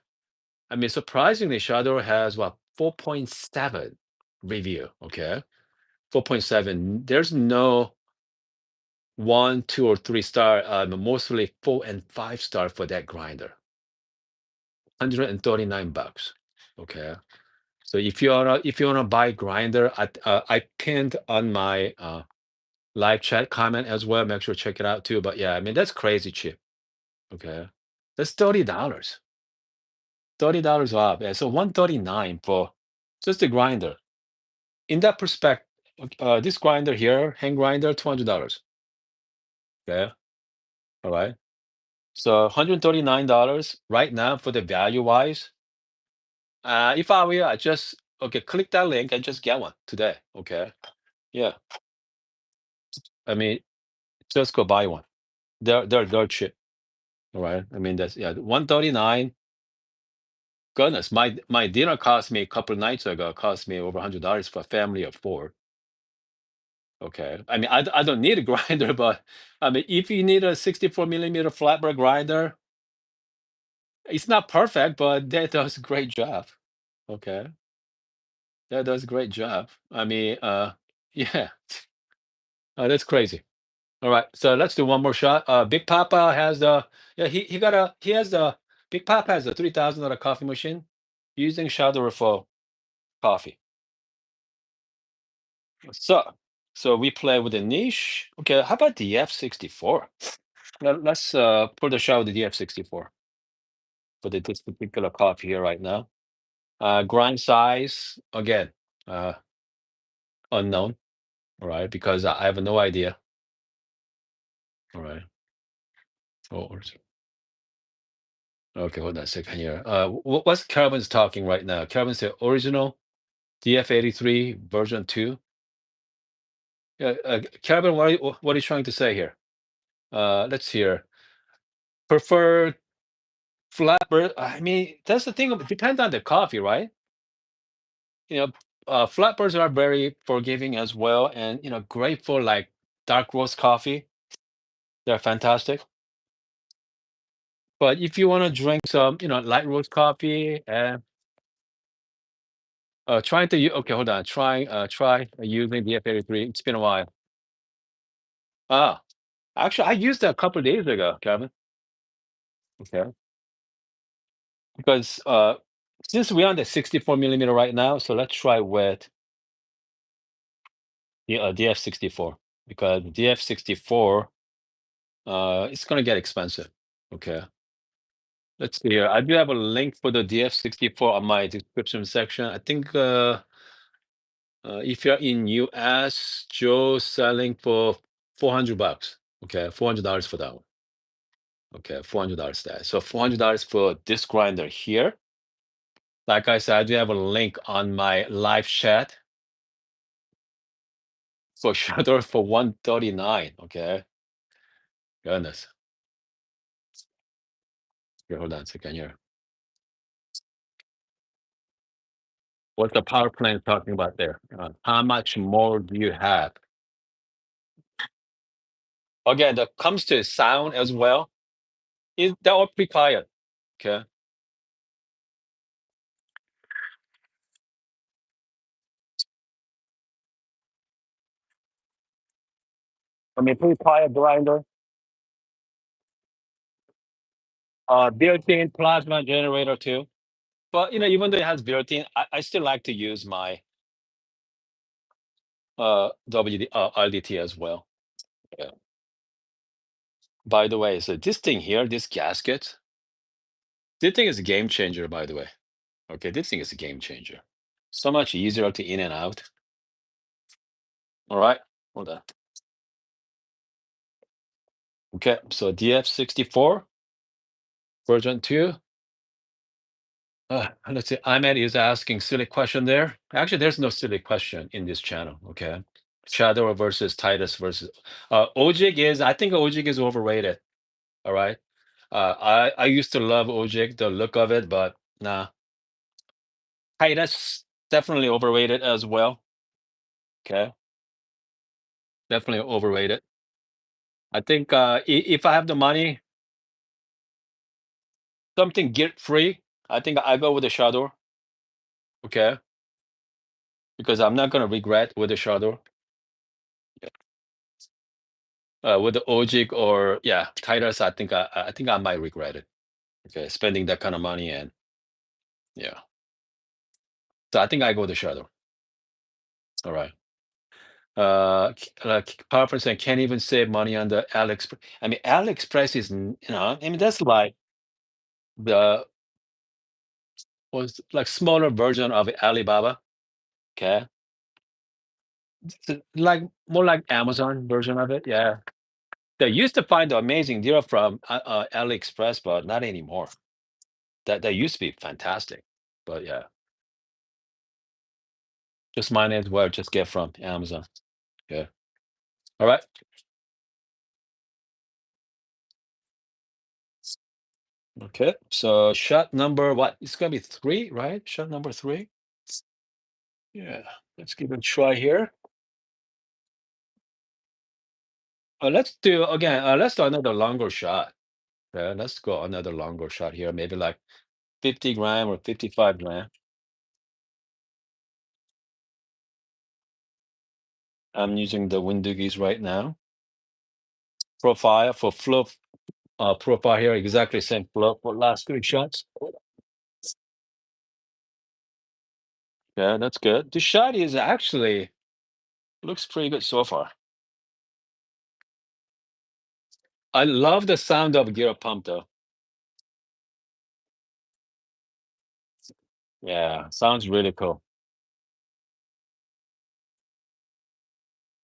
I mean, surprisingly, Shardor has what 4.7 review. Okay, 4.7. There's no one, two, or three star. Mostly 4 and 5 star for that grinder. $139. Okay. So if you wanna buy grinder, I pinned on my live chat comment as well. Make sure to check it out too. But yeah, I mean that's crazy cheap. Okay, that's $30. $30 off. Yeah, so 139 for just a grinder. In that perspective, this grinder here, hand grinder, $200. Okay, all right. So $139 right now for the value wise. If I were, I just okay, click that link and just get one today. Okay, yeah. I mean, just go buy one. They're cheap. All right. I mean that's 139. Goodness, my dinner cost me a couple nights ago. Cost me over $100 for a family of four. Okay. I mean, I don't need a grinder, but I mean, if you need a 64 millimeter flatbread grinder, it's not perfect, but that does a great job. Okay. That does a great job. I mean, yeah, that's crazy. All right. So let's do one more shot. Big Papa has the, yeah, he has the, Big Papa has a $3,000 coffee machine using Shardor for coffee. So, so we play with the niche. Okay. How about the F64? Let's put the shot with the DF64 for this particular coffee here right now. Grind size again, uh, unknown. All right, because I have no idea. All right. Oh, okay, hold on a second here. What's Calvin's talking right now? Calvin said original DF83 version 2. Yeah, Calvin, what are you trying to say here? Let's hear. Preferred flatbread. I mean, that's the thing. It depends on the coffee, right? You know, flatbreads are very forgiving as well, and great for like dark roast coffee. They're fantastic. But if you want to drink some, light roast coffee, and okay, hold on, try using the F83. It's been a while. Ah, actually, I used that a couple of days ago, Kevin. Okay, because since we're on the 64 millimeter right now, so let's try with the DF64 because DF64 it's gonna get expensive. Okay. Let's see here. I do have a link for the DF64 on my description section. I think if you're in US, Joe's selling for $400. Okay, $400 for that one. Okay, $400 there. So $400 for this grinder here. Like I said, I do have a link on my live chat for Shardor for 139. Okay, goodness. Here, hold on a second here. What's the power plant talking about there? How much more do you have? Again, that comes to sound as well. They're all pretty quiet. Okay. I mean, pre-fire grinder, built-in plasma generator too. But even though it has built-in, I still like to use my RDT as well. Yeah. By the way, so this thing here, this gasket, this thing is a game changer, by the way. Okay, this thing is a game changer. So much easier to in and out. All right, hold on. Okay, so DF64 version 2. Let's see. Ahmed is asking silly question there. Actually, there's no silly question in this channel. Okay, Shadow versus Titus versus Ojig is. I think Ojig is overrated. All right. I used to love Ojig, the look of it, but nah. Titus definitely overrated as well. Okay, definitely overrated. I think if I have the money, something guilt free. I think I go with the Shardor. Okay, because I'm not gonna regret with the Shardor. With the Ojik or yeah, Titus, I think I might regret it. Okay, spending that kind of money and yeah. So I think I go the Shadow. All right. PowerPoint saying can't even save money on the AliExpress. I mean, AliExpress is I mean that's like the was like smaller version of Alibaba. Okay, like more like Amazon version of it. Yeah, they used to find the amazing deal from AliExpress, but not anymore. That used to be fantastic, but yeah. Just mine as well. Just get from Amazon. Yeah. All right. Okay. So shot number what? It's gonna be three, right? Shot number three. Yeah. Let's give it a try here. Let's do again. Let's do another longer shot. Yeah. Let's go another longer shot here. Maybe like 50 gram or 55 gram. I'm using the Windugis right now. Profile for flow. Profile here exactly same flow for last three shots. Yeah, that's good. The shot is actually looks pretty good so far. I love the sound of gear pump though. Yeah, sounds really cool.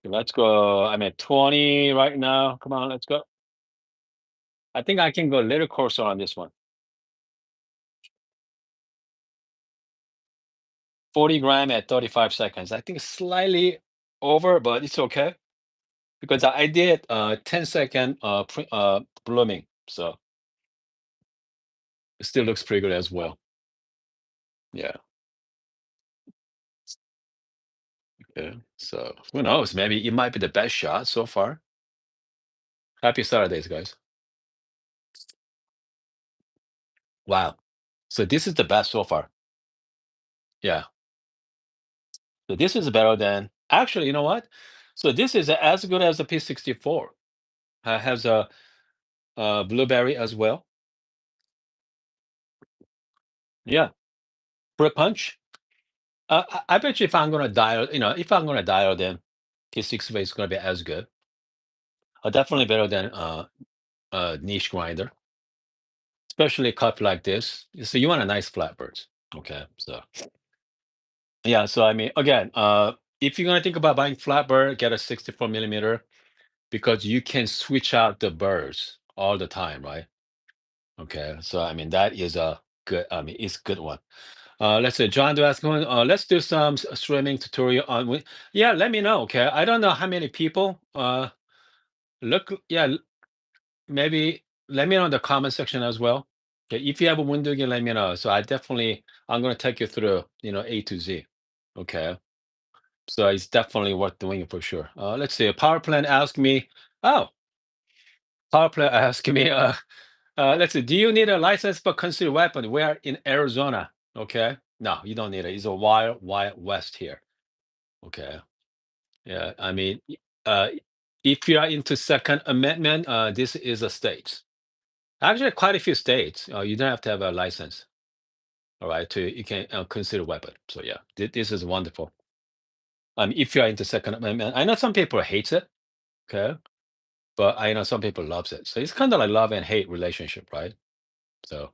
Let's go. I'm at 20 right now. Come on, let's go. I think I can go a little closer on this one. 40 gram at 35 seconds. I think slightly over, but it's okay because I did 10-second blooming. So it still looks pretty good as well. Yeah. Yeah. So who knows? Maybe it might be the best shot so far. Happy Saturdays, guys. Wow. So this is the best so far. Yeah. So this is better than actually, you know what? So this is as good as the P64. Has a blueberry as well. Yeah, fruit punch. I bet you if I'm gonna dial, if I'm gonna dial, then P60 is gonna be as good. Definitely better than niche grinder, especially a cup like this. So you want a nice flatbird. Okay, so yeah. So I mean, again, if you're gonna think about buying flatbird, get a 64 millimeter because you can switch out the birds all the time, right? Okay, so I mean that is a good. I mean, it's a good one. Let's say John do ask one. Let's do some streaming tutorial on. Yeah, let me know. Okay, I don't know how many people. Look, yeah, maybe let me know in the comment section as well. Okay, if you have a window, you let me know. So I'm gonna take you through, A to Z. Okay, so it's definitely worth doing it for sure. Let's see. Power plant asked me. Oh, power plant asked me. Let's see. Do you need a license for concealed weapon? We're in Arizona. Okay. No, you don't need it. It's a wild, wild west here. Okay. Yeah. I mean, uh, If you are into Second Amendment, this is a state. Actually, quite a few states. You don't have to have a license. All right, to you can consider weapon. So yeah, this is wonderful. If you are into Second Amendment, I know some people hate it. Okay, but I know some people loves it. So it's kind of like love and hate relationship, right? So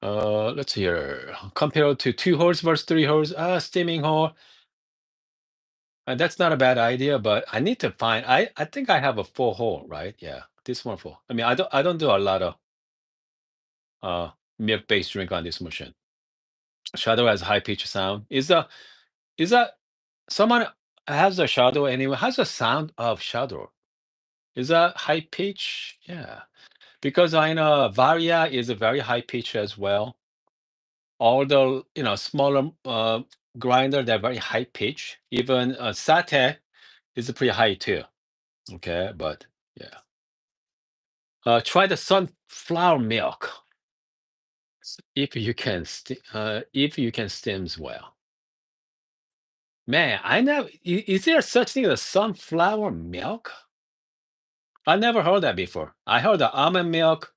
let's see here. Compared to two horse versus three horse, steaming hole. That's not a bad idea, but I need to find. I think I have a four hole, right? Yeah, this one four. I mean, I don't do a lot of uh milk based drink on this machine. Shadow has high pitch sound. Is that someone has a shadow anyway? Has a sound of shadow? Is that high pitch? Yeah, because I know Varia is a very high pitch as well. Although smaller grinder, they're very high pitch. Even satay is pretty high too. Okay, but yeah. Try the sunflower milk if you can steams well. Man, I never is there such thing as sunflower milk? I never heard that before. I heard the almond milk,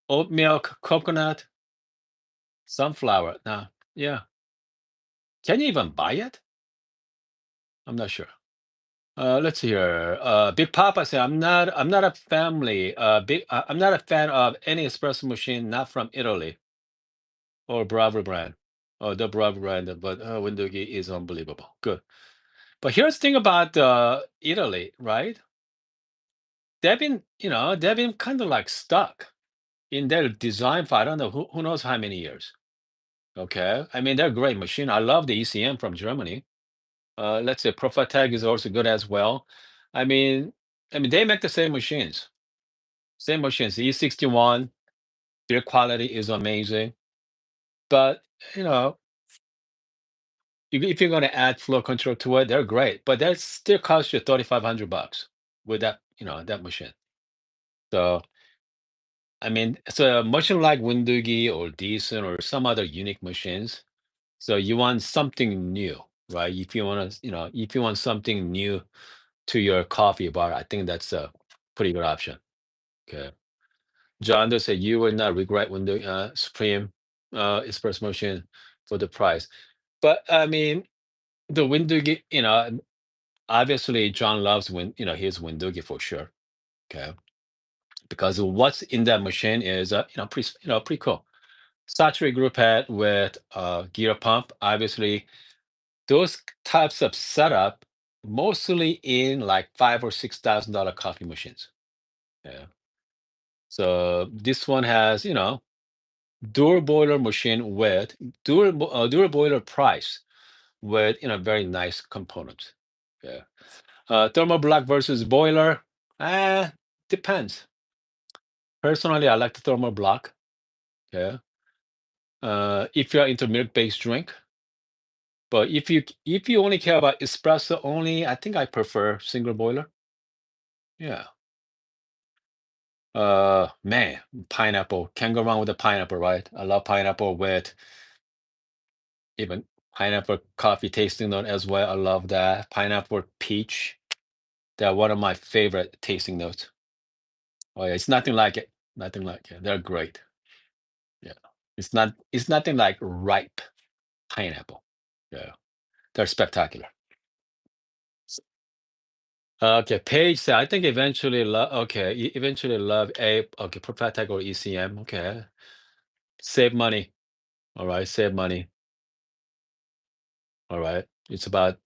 oat milk, coconut, sunflower. Now, yeah. Can you even buy it? I'm not sure. Let's see here. Big Papa said, I'm not a family. I'm not a fan of any espresso machine not from Italy or Bravo brand. Oh, the Bravo brand, but Windogi is unbelievable. Good. But here's the thing about Italy, right? They've been kind of like stuck in their design for I don't know who knows how many years. Okay, I mean they're a great machine. I love the ECM from Germany. Let's say Profitag is also good as well. I mean, they make the same machines. The E61, their quality is amazing. But you know, if you're going to add flow control to it, they're great. But that still costs you $3,500 with that machine. So I mean, so a machine like Windougi or Decent or some other unique machines. So you want something new, right? If you want something new to your coffee bar, I think that's a pretty good option. Okay. John does say you will not regret when the Supreme espresso machine for the price. But I mean, the Windougi, obviously John loves his Windougi for sure. Okay. Because what's in that machine is pretty cool. Saturate group head with gear pump. Obviously, those types of setup mostly in like $5,000 or $6,000 coffee machines. Yeah. So this one has dual boiler machine with dual boiler price with very nice components. Yeah. Thermal block versus boiler. Depends. Personally, I like the thermal block. Yeah. If you're into milk-based drink, but if you only care about espresso only, I think I prefer single boiler. Yeah. Man, pineapple. Can't go wrong with the pineapple, right? I love pineapple with even pineapple coffee tasting note as well. I love that. Pineapple peach. They're one of my favorite tasting notes. Oh yeah, it's nothing like it. Nothing like it. They're great. Yeah. It's nothing like ripe pineapple. Yeah. They're spectacular. Okay, Paige said, I think eventually love a okay, Propatec or ECM. Okay. Save money. All right, save money. All right. It's about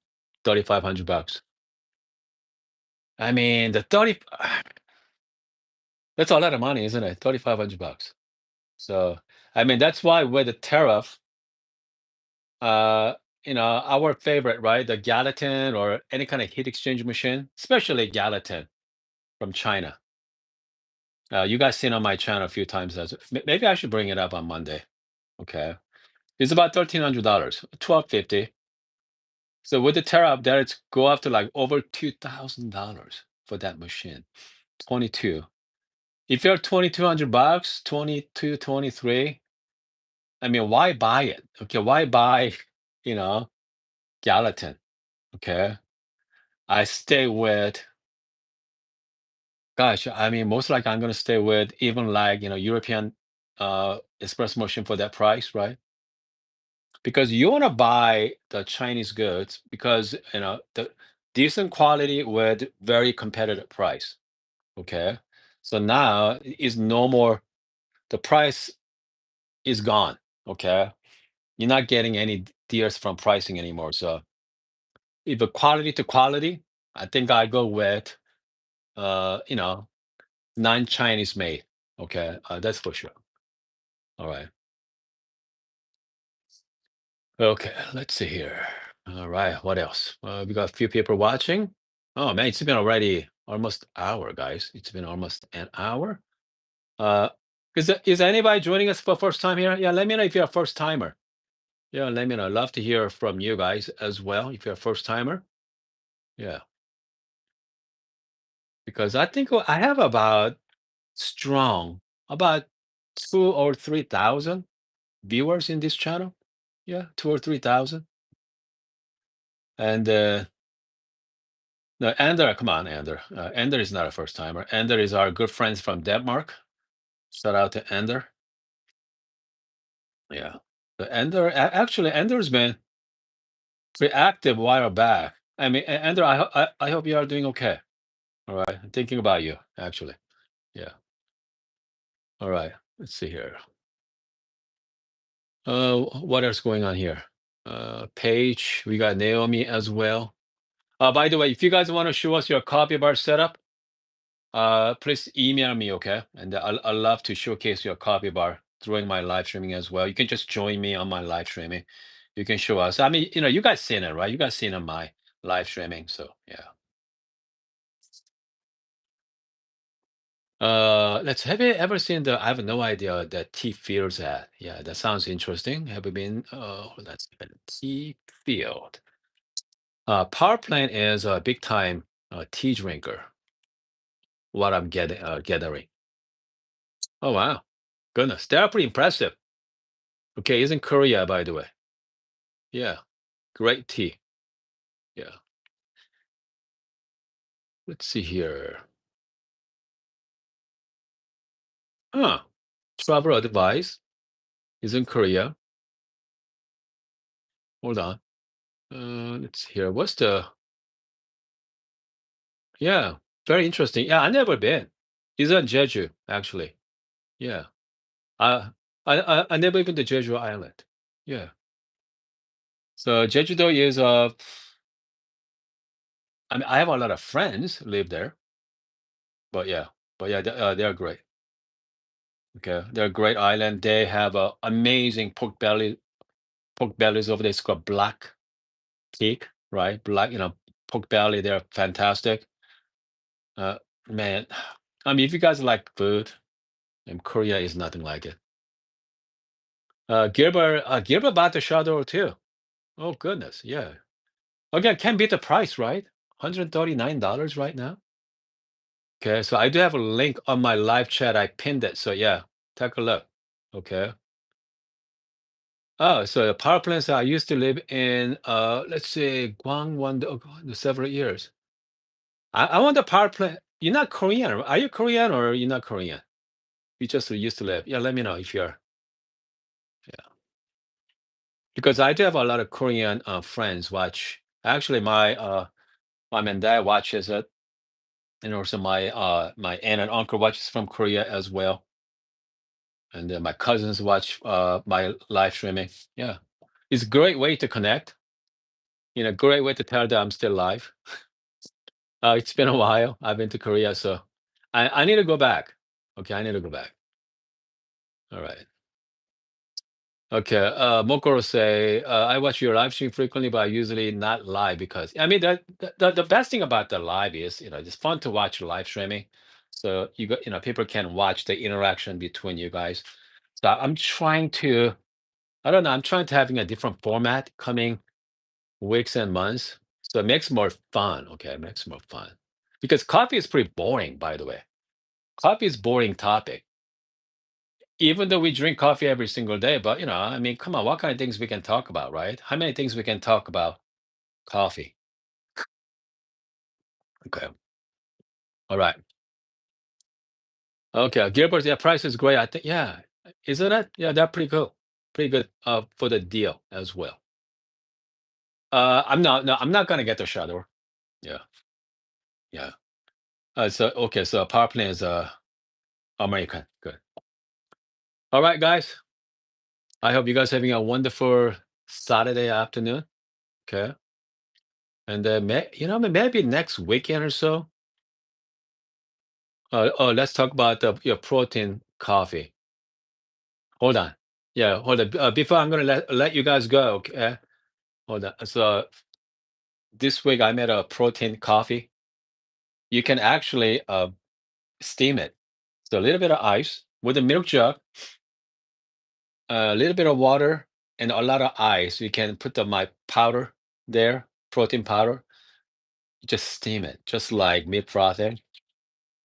$3,500. I mean, the 30 that's a lot of money, isn't it? $3,500. So, I mean, that's why with the tariff, uh, our favorite, right? The Gallatin or any kind of heat exchange machine, especially Gallatin from China. You guys seen on my channel a few times. Maybe I should bring it up on Monday. Okay. It's about $1,300, 1,250. So with the tariff, there it's go up to like over $2,000 for that machine. 22. If you're $2,200, 22, 23. I mean, why buy it? Okay, why buy, you know, Gallatin? Okay. I stay with. Gosh, I mean, most likely I'm gonna stay with even like, European espresso machine for that price, right? Because you want to buy the Chinese goods because the decent quality with very competitive price. Okay. So now is no more, the price is gone. Okay. You're not getting any deals from pricing anymore. So if a quality to quality, I think I go with uh, you know, non-Chinese made. Okay. That's for sure. All right. Okay, let's see here. All right, what else? We got a few people watching. Oh man, it's been already almost hour, guys. It's been almost an hour. Uh, is anybody joining us for first time here? Yeah, let me know if you're a first timer. Yeah, let me know. I'd love to hear from you guys as well if you're a first timer. Yeah, because I think I have about strong about 2 or 3 thousand viewers in this channel. Yeah, 2 or 3 thousand. And no, Ander, come on, Ander. Ander is not a first timer. Ander is our good friends from Denmark. Shout out to Ander. Yeah. The actually, Ander's been pretty active a while back. I mean, Ander, I hope you are doing okay. All right. I'm thinking about you, actually. Yeah. All right. Let's see here. What else going on here? Paige, we got Naomi as well. By the way, if you guys want to show us your copy bar setup, please email me, okay? And I'll love to showcase your copy bar during my live streaming as well. You can just join me on my live streaming. You can show us. I mean, you guys seen it, right? You guys seen on my live streaming. So yeah. Let's have you ever seen I have no idea that T Fields at. Yeah, that sounds interesting. Have you been that's T Field. Power plant is a big time tea drinker, what I'm gathering. Oh wow. Goodness. They're pretty impressive. Okay, it's in Korea, by the way. Yeah, great tea. Yeah. Let's see here. Huh. Travel advice is in Korea. Hold on. Let's see here. What's the? Yeah, very interesting. Yeah, I never been. It's on Jeju, actually. Yeah. I I never been to Jeju Island. Yeah. So Jeju-do is I mean, I have a lot of friends live there, but yeah, they are great. Okay, they're a great island. They have amazing pork bellies over there. It's called black pig, right? Black, pork belly. They're fantastic. Uh, man, I mean, if you guys like food, and Korea is nothing like it. Gilbert bought the Shardor too. Oh goodness, yeah. Again, can't beat the price, right? $139 right now. Okay, so I do have a link on my live chat. I pinned it. So yeah, take a look. Okay. Oh, so the power plants I used to live in, let's say Gwangwon, several years. I want the power plant. You're not Korean. Are you Korean or you're not Korean? You just used to live. Yeah, let me know if you're. Yeah, because I do have a lot of Korean friends watch. Actually, my mom and dad watches it, and also my aunt and uncle watches from Korea as well, and then my cousins watch my live streaming. Yeah, it's a great way to connect. Great way to tell that I'm still alive. It's been a while. I've been to Korea, so I need to go back. Okay, I need to go back. All right. Okay. Mokoro say, I watch your live stream frequently, but I usually not live because I mean the best thing about the live is it's fun to watch live streaming. So people can watch the interaction between you guys. So I'm trying to I don't know, I'm trying to having a different format coming weeks and months. So it makes more fun. Okay, it makes more fun. Because coffee is pretty boring, by the way. Coffee is boring topic. Even though we drink coffee every single day, but I mean, come on, what kind of things we can talk about, right? How many things we can talk about coffee? Okay. All right. Okay, Gilbert's, yeah, price is great. I think, yeah, isn't it? Yeah, they're pretty cool, pretty good for the deal as well. I'm not, no, I'm not gonna get the Shardor. Yeah, yeah. So okay, so power plant is American. Good. All right, guys. I hope you guys having a wonderful Saturday afternoon. Okay, and maybe next weekend or so. Oh, let's talk about your protein coffee. Hold on. Yeah, hold on. Before I'm gonna let you guys go. Okay, hold on. So this week I made a protein coffee. You can actually steam it. So a little bit of ice with a milk jug, a little bit of water, and a lot of ice. You can put my powder there, protein powder. Just steam it, just like milk frothing,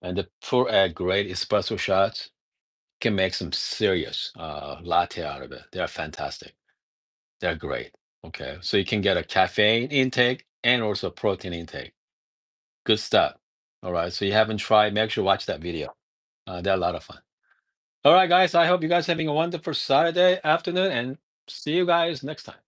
and then pour a great espresso shots. Can make some serious latte out of it. They're fantastic. They're great. Okay, so you can get a caffeine intake and also protein intake. Good stuff. All right. So you haven't tried, make sure you watch that video. They're a lot of fun. All right, guys. I hope you guys having a wonderful Saturday afternoon and see you guys next time.